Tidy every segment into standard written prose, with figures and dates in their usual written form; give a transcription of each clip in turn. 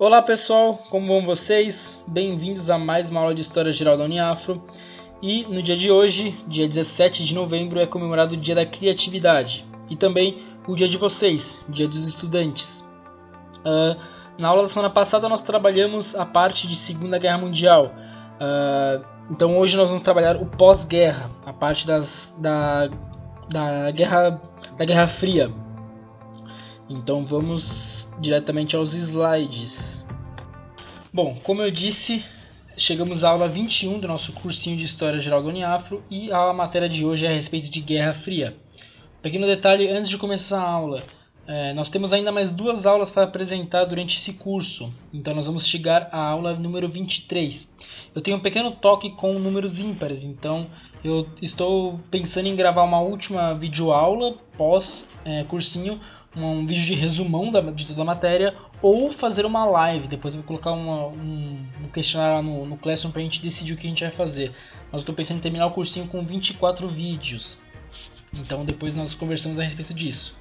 Olá pessoal, como vão vocês? Bem-vindos a mais uma aula de História Geral da Uniafro. E no dia de hoje, dia 17 de novembro, é comemorado o Dia da Criatividade e também o dia de vocês, Dia dos Estudantes. Na aula da semana passada nós trabalhamos a parte de Segunda Guerra Mundial. Então hoje nós vamos trabalhar o pós-guerra, a parte da Guerra Fria. Então vamos diretamente aos slides. Bom, como eu disse, chegamos à aula 21 do nosso cursinho de História Geral da Uniafro e a matéria de hoje é a respeito de Guerra Fria. Pequeno detalhe antes de começar a aula, nós temos ainda mais 2 aulas para apresentar durante esse curso, então nós vamos chegar à aula número 23. Eu tenho um pequeno toque com números ímpares, então eu estou pensando em gravar uma última videoaula pós-cursinho, um vídeo de resumão de toda a matéria, ou fazer uma live. Depois eu vou colocar um questionário lá no Classroom para a gente decidir o que a gente vai fazer. Mas estou pensando em terminar o cursinho com 24 vídeos. Então depois nós conversamos a respeito disso.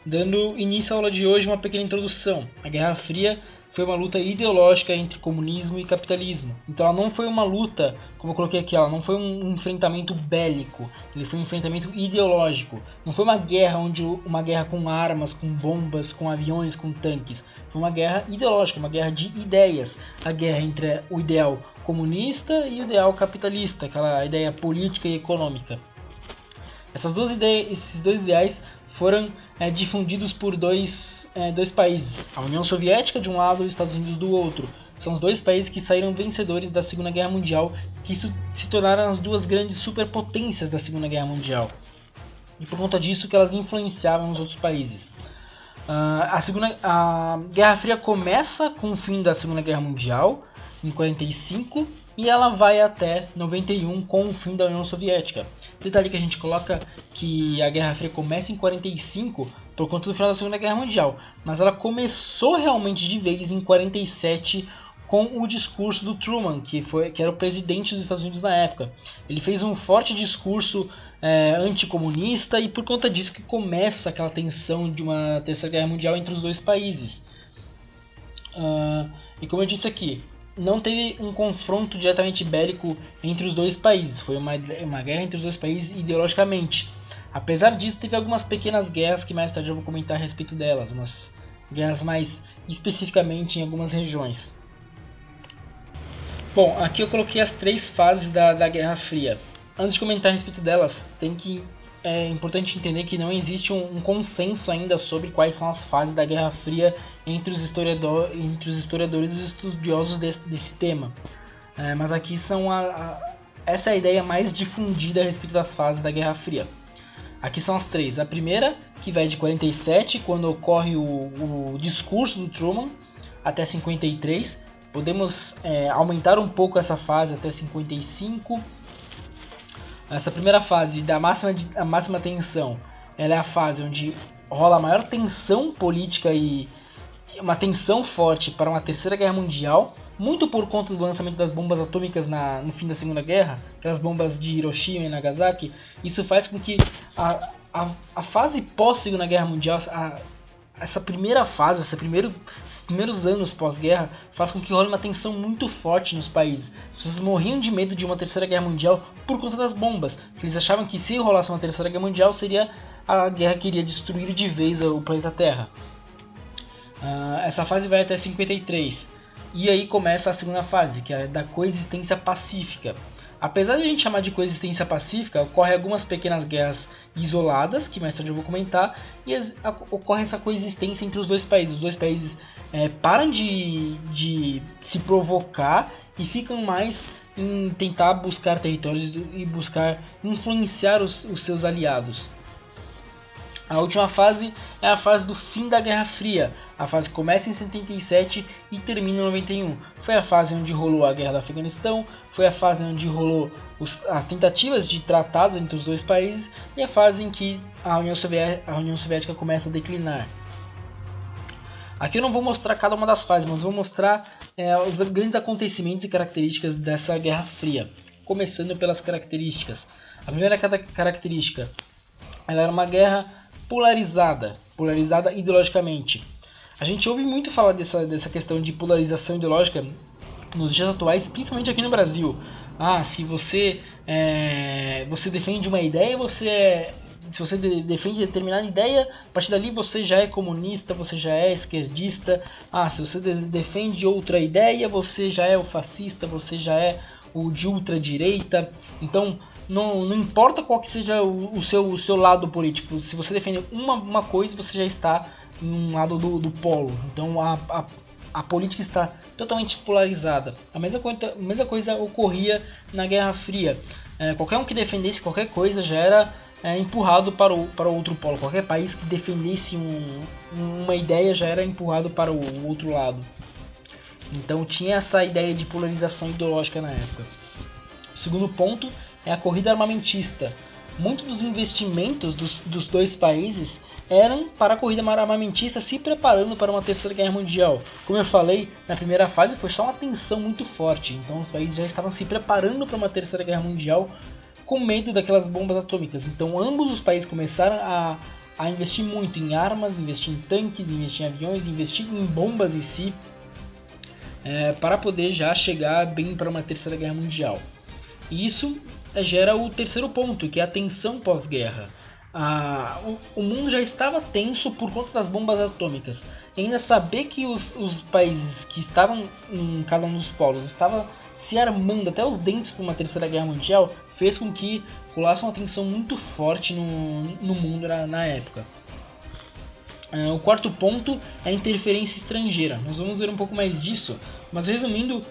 Dando início à aula de hoje, uma pequena introdução. A Guerra Fria foi uma luta ideológica entre comunismo e capitalismo. Então ela não foi uma luta, como eu coloquei aqui, ela não foi um enfrentamento bélico, ele foi um enfrentamento ideológico. Não foi uma guerra com armas, com bombas, com aviões, com tanques. Foi uma guerra ideológica, uma guerra de ideias. A guerra entre o ideal comunista e o ideal capitalista, aquela ideia política e econômica. Esses dois ideais foram difundidos por dois países, a União Soviética de um lado e os Estados Unidos do outro. São os dois países que saíram vencedores da Segunda Guerra Mundial, que se tornaram as duas grandes superpotências da Segunda Guerra Mundial. E por conta disso que elas influenciavam os outros países. A Guerra Fria começa com o fim da Segunda Guerra Mundial, em 45, e ela vai até 91 com o fim da União Soviética. Detalhe que a gente coloca que a Guerra Fria começa em 45 por conta do final da Segunda Guerra Mundial, mas ela começou realmente de vez em 47 com o discurso do Truman, que era o presidente dos Estados Unidos na época. Ele fez um forte discurso anticomunista e por conta disso que começa aquela tensão de uma terceira guerra mundial entre os dois países. E como eu disse aqui, não teve um confronto diretamente bélico entre os dois países, foi uma guerra entre os dois países ideologicamente. Apesar disso, teve algumas pequenas guerras que mais tarde eu vou comentar a respeito delas, umas guerras mais especificamente em algumas regiões. Bom, aqui eu coloquei as 3 fases da Guerra Fria. Antes de comentar a respeito delas, é importante entender que não existe um consenso ainda sobre quais são as fases da Guerra Fria entre os historiadores e estudiosos desse tema. Mas aqui essa é a ideia mais difundida a respeito das fases da Guerra Fria. Aqui são as 3. A primeira, que vai de 47, quando ocorre o discurso do Truman, até 53. Podemos aumentar um pouco essa fase até 55. Essa primeira fase da máxima tensão, ela é a fase onde rola a maior tensão política e uma tensão forte para uma terceira guerra mundial, muito por conta do lançamento das bombas atômicas no fim da Segunda Guerra, aquelas bombas de Hiroshima e Nagasaki. Isso faz com que a fase pós-Segunda Guerra Mundial, essa primeira fase, esses primeiros anos pós-guerra, faz com que role uma tensão muito forte nos países. As pessoas morriam de medo de uma terceira guerra mundial por conta das bombas. Eles achavam que se rolasse uma terceira guerra mundial, seria a guerra que iria destruir de vez o planeta Terra. Essa fase vai até 53. E aí começa a segunda fase, que é da coexistência pacífica. Apesar de a gente chamar de coexistência pacífica, ocorrem algumas pequenas guerras isoladas, que mais tarde eu vou comentar, e ocorre essa coexistência entre os dois países. Os dois países param de se provocar e ficam mais em tentar buscar territórios e buscar influenciar os seus aliados. A última fase é a fase do fim da Guerra Fria. A fase começa em 77 e termina em 91. Foi a fase onde rolou a Guerra do Afeganistão, foi a fase onde rolou as tentativas de tratados entre os dois países e a fase em que a União Soviética começa a declinar. Aqui eu não vou mostrar cada uma das fases, mas vou mostrar os grandes acontecimentos e características dessa Guerra Fria. Começando pelas características. A primeira característica, ela era uma guerra polarizada ideologicamente. A gente ouve muito falar dessa questão de polarização ideológica nos dias atuais, principalmente aqui no Brasil. Se você defende uma ideia, se você defende determinada ideia, a partir dali você já é comunista, você já é esquerdista. Se você defende outra ideia, você já é o fascista, você já é o de ultradireita. Então, não importa qual que seja o seu lado político, se você defende uma coisa, você já está em um lado do polo. Então, a política está totalmente polarizada. A mesma coisa ocorria na Guerra Fria. Qualquer um que defendesse qualquer coisa já era empurrado para o outro polo. Qualquer país que defendesse uma ideia já era empurrado para o outro lado. Então tinha essa ideia de polarização ideológica na época. O segundo ponto é a corrida armamentista. Muitos dos investimentos dos dois países eram para a corrida armamentista, se preparando para uma terceira guerra mundial. Como eu falei, na primeira fase foi só uma tensão muito forte, então os países já estavam se preparando para uma terceira guerra mundial com medo daquelas bombas atômicas. Então ambos os países começaram a investir muito em armas, investir em tanques, investir em aviões, investir em bombas em si, para poder já chegar bem para uma terceira guerra mundial. E isso gera o terceiro ponto, que é a tensão pós-guerra. O mundo já estava tenso por conta das bombas atômicas. E ainda saber que os países que estavam em cada um dos polos estavam se armando até os dentes para uma terceira guerra mundial, fez com que rolasse uma tensão muito forte no mundo na época. O quarto ponto é a interferência estrangeira. Nós vamos ver um pouco mais disso, mas resumindo,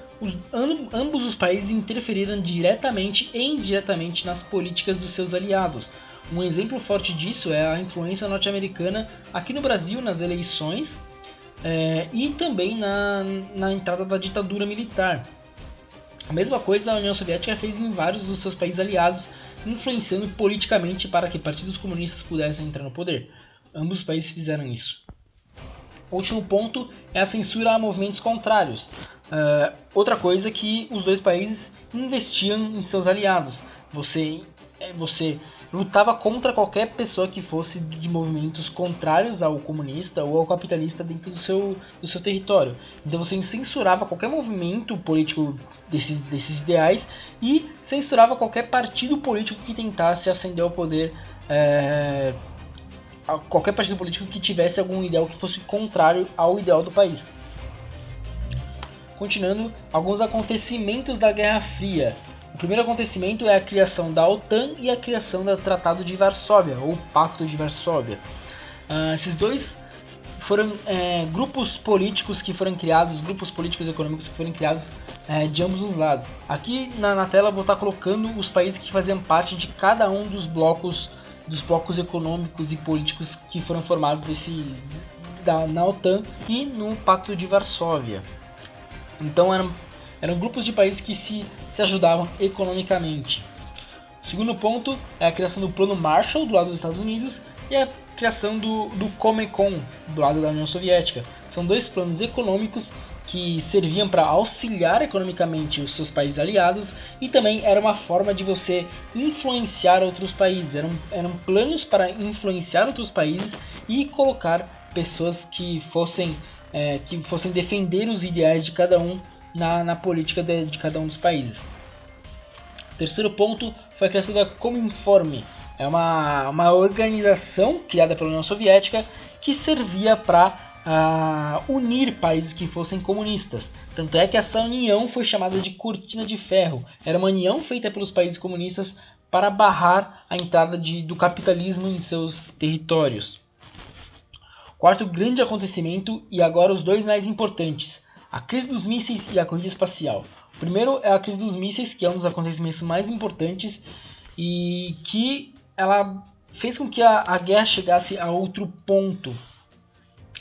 ambos os países interferiram diretamente e indiretamente nas políticas dos seus aliados. Um exemplo forte disso é a influência norte-americana aqui no Brasil nas eleições e também na entrada da ditadura militar. A mesma coisa a União Soviética fez em vários dos seus países aliados, influenciando politicamente para que partidos comunistas pudessem entrar no poder. Ambos os países fizeram isso. O último ponto é a censura a movimentos contrários. Outra coisa é que os dois países investiam em seus aliados. Você lutava contra qualquer pessoa que fosse de movimentos contrários ao comunista ou ao capitalista dentro do seu território. Então você censurava qualquer movimento político desses ideais e censurava qualquer partido político que tentasse ascender ao poder, qualquer partido político que tivesse algum ideal que fosse contrário ao ideal do país. Continuando, alguns acontecimentos da Guerra Fria. O primeiro acontecimento é a criação da OTAN e a criação do Tratado de Varsóvia, ou Pacto de Varsóvia. Esses dois foram grupos políticos que foram criados, grupos políticos e econômicos que foram criados de ambos os lados. Aqui na tela eu vou estar colocando os países que faziam parte de cada um dos blocos econômicos e políticos que foram formados na OTAN e no Pacto de Varsóvia. Então eram grupos de países que se ajudavam economicamente. O segundo ponto é a criação do Plano Marshall do lado dos Estados Unidos e a criação do Comecon do lado da União Soviética. São dois planos econômicos que serviam para auxiliar economicamente os seus países aliados e também era uma forma de você influenciar outros países. Eram planos para influenciar outros países e colocar pessoas que fossem defender os ideais de cada um na política de cada um dos países. O terceiro ponto foi a criação da Cominform. É uma organização criada pela União Soviética que servia para unir países que fossem comunistas. Tanto é que essa união foi chamada de Cortina de Ferro. Era uma união feita pelos países comunistas para barrar a entrada do capitalismo em seus territórios. Quarto grande acontecimento, e agora os dois mais importantes, a crise dos mísseis e a corrida espacial. O primeiro é a crise dos mísseis, que é um dos acontecimentos mais importantes e que ela fez com que a guerra chegasse a outro ponto.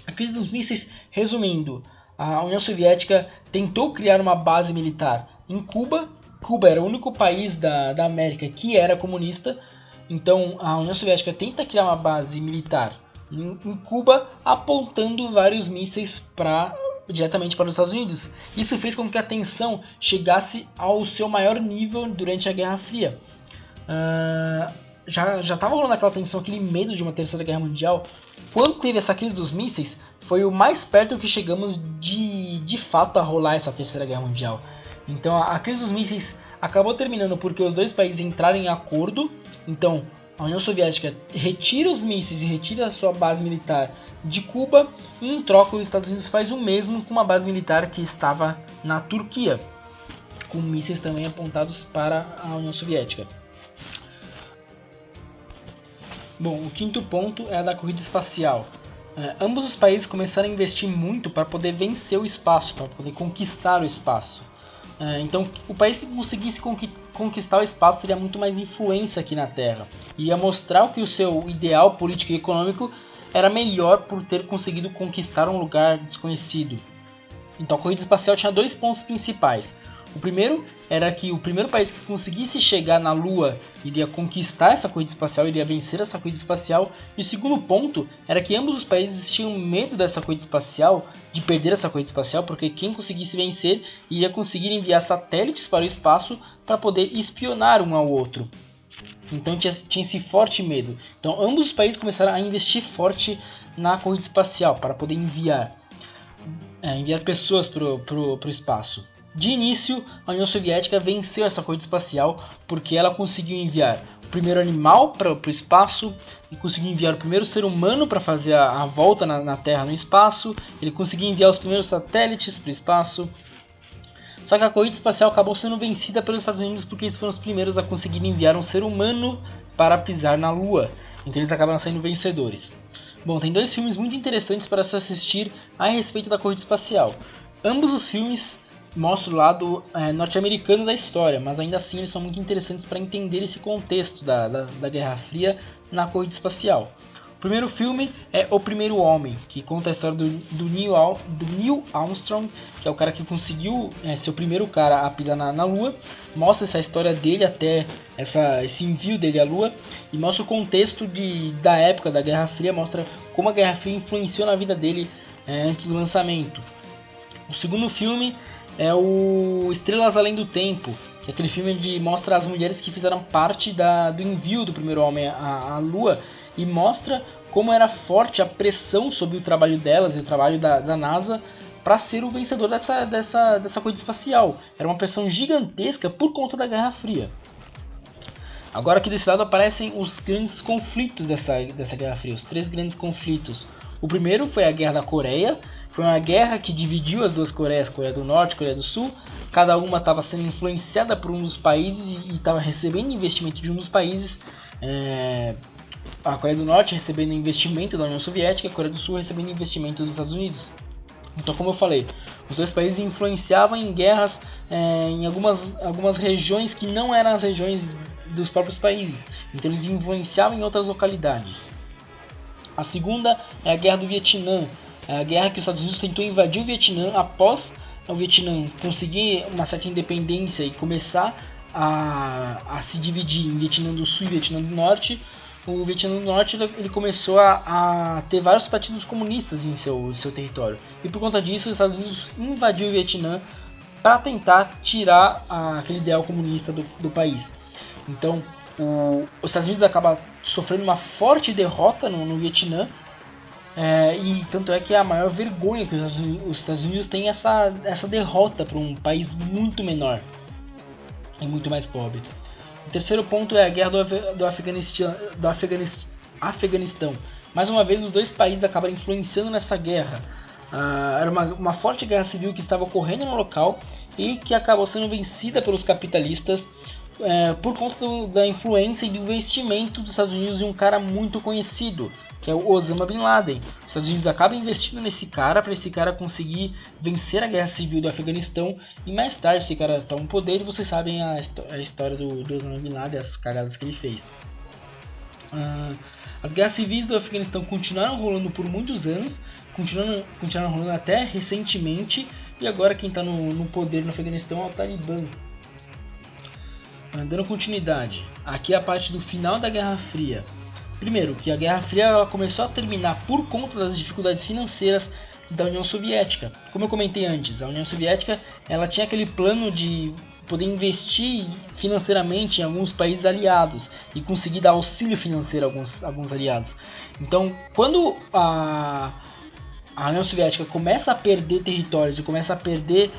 A crise dos mísseis, resumindo, a União Soviética tentou criar uma base militar em Cuba. Cuba era o único país da América que era comunista, então a União Soviética tenta criar uma base militar em Cuba, apontando vários mísseis diretamente para os Estados Unidos. Isso fez com que a tensão chegasse ao seu maior nível durante a Guerra Fria. já tava rolando aquela tensão, aquele medo de uma terceira guerra mundial. Quando teve essa crise dos mísseis, foi o mais perto que chegamos de fato a rolar essa terceira guerra mundial. Então a crise dos mísseis acabou terminando porque os dois países entraram em acordo. Então a União Soviética retira os mísseis e retira a sua base militar de Cuba, e em troca os Estados Unidos faz o mesmo com uma base militar que estava na Turquia, com mísseis também apontados para a União Soviética. Bom, o quinto ponto é a da corrida espacial. Ambos os países começaram a investir muito para poder vencer o espaço, para poder conquistar o espaço. Então, o país que conseguisse conquistar o espaço teria muito mais influência aqui na Terra. E ia mostrar que o seu ideal político e econômico era melhor por ter conseguido conquistar um lugar desconhecido. Então, a corrida espacial tinha dois pontos principais. O primeiro era que o primeiro país que conseguisse chegar na Lua iria conquistar essa corrida espacial, iria vencer essa corrida espacial. E o segundo ponto era que ambos os países tinham medo dessa corrida espacial, de perder essa corrida espacial, porque quem conseguisse vencer iria conseguir enviar satélites para o espaço para poder espionar um ao outro. Então tinha esse forte medo. Então ambos os países começaram a investir forte na corrida espacial para poder enviar pessoas para o espaço. De início, a União Soviética venceu essa corrida espacial porque ela conseguiu enviar o primeiro animal para o espaço, e conseguiu enviar o primeiro ser humano para fazer a volta na Terra no espaço, ele conseguiu enviar os primeiros satélites para o espaço. Só que a corrida espacial acabou sendo vencida pelos Estados Unidos porque eles foram os primeiros a conseguir enviar um ser humano para pisar na Lua. Então eles acabaram sendo vencedores. Bom, tem dois filmes muito interessantes para se assistir a respeito da corrida espacial. Ambos os filmes mostra o lado norte-americano da história, mas ainda assim eles são muito interessantes para entender esse contexto da Guerra Fria na corrida espacial. O primeiro filme é O Primeiro Homem, que conta a história do Neil Armstrong, que é o cara que conseguiu ser o primeiro cara a pisar na Lua. Mostra essa história dele até esse envio dele à Lua, e mostra o contexto da época da Guerra Fria, mostra como a Guerra Fria influenciou na vida dele antes do lançamento. O segundo filme é o Estrelas Além do Tempo, que é aquele filme onde mostra as mulheres que fizeram parte do envio do primeiro homem à Lua, e mostra como era forte a pressão sobre o trabalho delas e o trabalho da NASA para ser o vencedor dessa corrida espacial. Era uma pressão gigantesca por conta da Guerra Fria. Agora aqui desse lado aparecem os grandes conflitos dessa Guerra Fria, os três grandes conflitos. O primeiro foi a Guerra da Coreia. Foi uma guerra que dividiu as duas Coreias, Coreia do Norte e Coreia do Sul. Cada uma estava sendo influenciada por um dos países e estava recebendo investimento de um dos países. A Coreia do Norte recebendo investimento da União Soviética e a Coreia do Sul recebendo investimento dos Estados Unidos. Então, como eu falei, os dois países influenciavam em guerras em algumas regiões que não eram as regiões dos próprios países. Então eles influenciavam em outras localidades. A segunda é a Guerra do Vietnã. É a guerra que os Estados Unidos tentou invadir o Vietnã após o Vietnã conseguir uma certa independência e começar a se dividir em Vietnã do Sul e Vietnã do Norte. O Vietnã do Norte ele começou a ter vários partidos comunistas em seu território. E por conta disso, os Estados Unidos invadiu o Vietnã para tentar tirar aquele ideal comunista do país. Então, os Estados Unidos acabam sofrendo uma forte derrota no Vietnã. E tanto é que é a maior vergonha que os Estados Unidos têm essa derrota para um país muito menor e muito mais pobre. O terceiro ponto é a guerra do Afeganistão. Mais uma vez, os dois países acabaram influenciando nessa guerra. Era uma forte guerra civil que estava ocorrendo no local e que acabou sendo vencida pelos capitalistas por conta da influência e do investimento dos Estados Unidos em um cara muito conhecido, que é o Osama Bin Laden. Os Estados Unidos acabam investindo nesse cara para esse cara conseguir vencer a guerra civil do Afeganistão, e mais tarde esse cara toma o poder e vocês sabem a história do Osama Bin Laden, as cagadas que ele fez. As guerras civis do Afeganistão continuaram rolando por muitos anos, continuaram rolando até recentemente, e agora quem está no poder no Afeganistão é o Talibã. Dando continuidade, aqui é a parte do final da Guerra Fria. Primeiro, que a Guerra Fria ela começou a terminar por conta das dificuldades financeiras da União Soviética. Como eu comentei antes, a União Soviética ela tinha aquele plano de poder investir financeiramente em alguns países aliados e conseguir dar auxílio financeiro a alguns aliados. Então, quando a União Soviética começa a perder territórios e começa a perder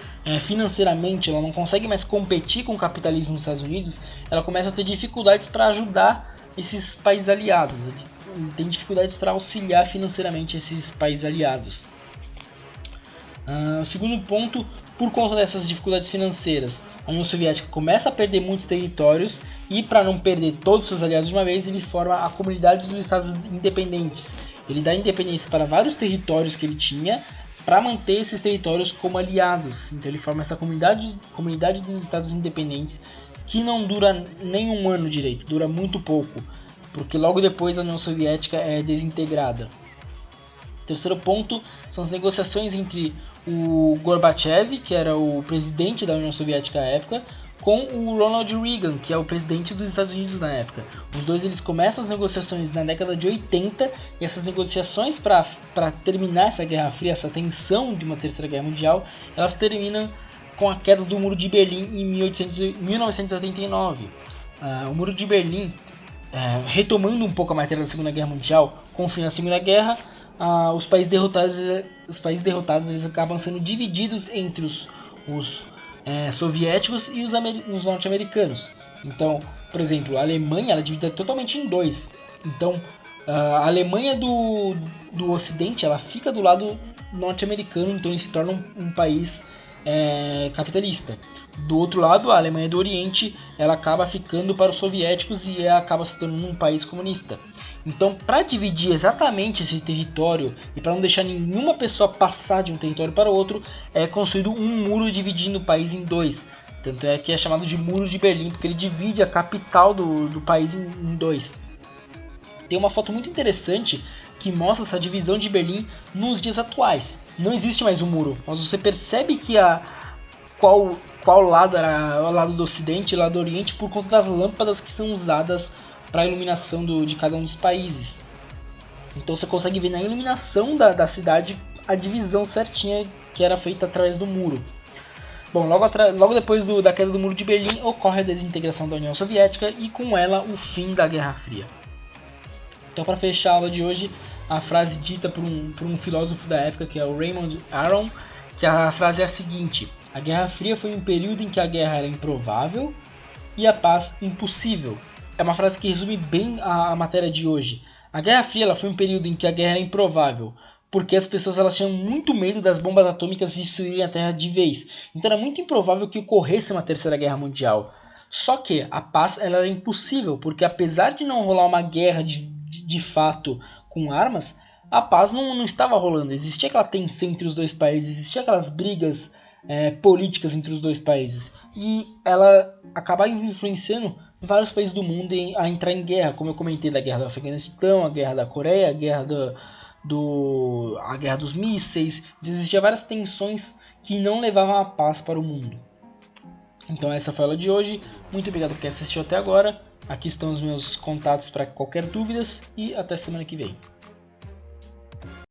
financeiramente, ela não consegue mais competir com o capitalismo dos Estados Unidos, ela começa a ter dificuldades para ajudar esses países aliados, tem dificuldades para auxiliar financeiramente esses países aliados. O segundo ponto, por conta dessas dificuldades financeiras, a União Soviética começa a perder muitos territórios e, para não perder todos os seus aliados de uma vez, ele forma a Comunidade dos Estados Independentes. Ele dá independência para vários territórios que ele tinha para manter esses territórios como aliados. Então ele forma essa comunidade dos Estados Independentes, que não dura nem um ano direito, dura muito pouco, porque logo depois a União Soviética é desintegrada. Terceiro ponto são as negociações entre o Gorbachev, que era o presidente da União Soviética à época, com o Ronald Reagan, que é o presidente dos Estados Unidos na época. Os dois eles começam as negociações na década de 80, e essas negociações para terminar essa Guerra Fria, essa tensão de uma terceira guerra mundial, elas terminam com a queda do Muro de Berlim em 1989. O Muro de Berlim, retomando um pouco a matéria da Segunda Guerra Mundial, com o fim da Segunda Guerra, os países derrotados eles acabam sendo divididos entre os soviéticos e os norte-americanos. Então, por exemplo, a Alemanha ela é dividida totalmente em dois. Então, a Alemanha do Ocidente ela fica do lado norte-americano, então ele se torna um país capitalista. Do outro lado, a Alemanha do Oriente ela acaba ficando para os soviéticos e acaba se tornando um país comunista. Então, para dividir exatamente esse território e para não deixar nenhuma pessoa passar de um território para o outro, é construído um muro dividindo o país em dois. Tanto é que é chamado de Muro de Berlim, porque ele divide a capital do país em dois. Tem uma foto muito interessante que mostra essa divisão de Berlim nos dias atuais. Não existe mais um muro, mas você percebe que qual lado era o lado do Ocidente e o lado do Oriente por conta das lâmpadas que são usadas para a iluminação de cada um dos países. Então você consegue ver na iluminação da cidade a divisão certinha que era feita através do muro. Bom, logo depois da queda do Muro de Berlim ocorre a desintegração da União Soviética e com ela o fim da Guerra Fria. Então, para fechar a aula de hoje, a frase dita por um filósofo da época, que é o Raymond Aron, que a frase é a seguinte: a Guerra Fria foi um período em que a guerra era improvável e a paz impossível. É uma frase que resume bem a matéria de hoje. A Guerra Fria ela foi um período em que a guerra era improvável, porque as pessoas elas tinham muito medo das bombas atômicas destruírem a Terra de vez. Então era muito improvável que ocorresse uma terceira guerra mundial. Só que a paz ela era impossível, porque apesar de não rolar uma guerra de fato com armas, a paz não estava rolando. Existia aquela tensão entre os dois países, existia aquelas brigas políticas entre os dois países. E ela acabava influenciando vários países do mundo a entrar em guerra, como eu comentei da guerra do Afeganistão, a guerra da Coreia, a guerra dos mísseis. Existiam várias tensões que não levavam a paz para o mundo. Então essa foi a aula de hoje. Muito obrigado por quem assistiu até agora. Aqui estão os meus contatos para qualquer dúvidas e até semana que vem.